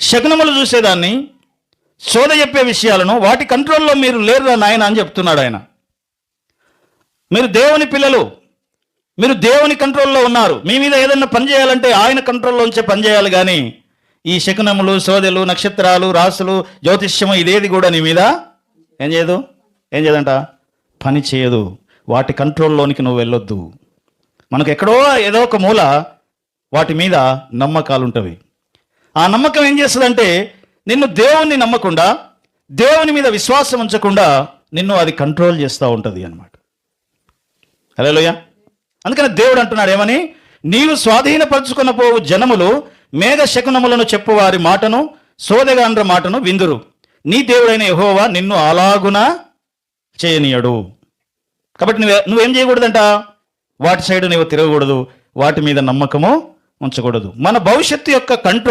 శకునములు చూసేదాన్ని, సోద చెప్పే విషయాలను, వాటి కంట్రోల్లో మీరు లేరురా నాయన అని చెప్తున్నాడు ఆయన. మీరు దేవుని పిల్లలు, మీరు దేవుని కంట్రోల్లో ఉన్నారు. మీ మీద ఏదన్నా పని చేయాలంటే ఆయన కంట్రోల్లోంచే పని చేయాలి. కానీ ఈ శకునములు, సోదెలు, నక్షత్రాలు, రాసులు, జ్యోతిష్యము ఇదేది కూడా నీ మీద ఏం చేయదంట, పని చేయదు. వాటి కంట్రోల్లోనికి నువ్వు వెళ్ళొద్దు. మనకు ఎక్కడో ఏదో ఒక మూల వాటి మీద నమ్మకాలు ఉంటవి. ఆ నమ్మకం ఏం చేస్తుందంటే నిన్ను దేవుణ్ణి నమ్మకుండా, దేవుని మీద విశ్వాసం ఉంచకుండా నిన్ను అది కంట్రోల్ చేస్తూ ఉంటుంది అన్నమాట. హల్లెలూయా. అందుకని దేవుడు అంటున్నాడు ఏమని, నీవు స్వాధీనపరచుకున్న పోవు జనములు మేఘ శకునములను చెప్పువారి మాటను, సోదెగాండ్ర మాటను విందురు. నీ దేవుడైన యెహోవా నిన్ను అలాగున చేయనీయడు. కాబట్టి నువ్వేం చేయకూడదంట, వాటి సైడు నువ్వు తిరగకూడదు, వాటి మీద నమ్మకము ఉంచకూడదు. మన భవిష్యత్తు యొక్క కంట్రోల్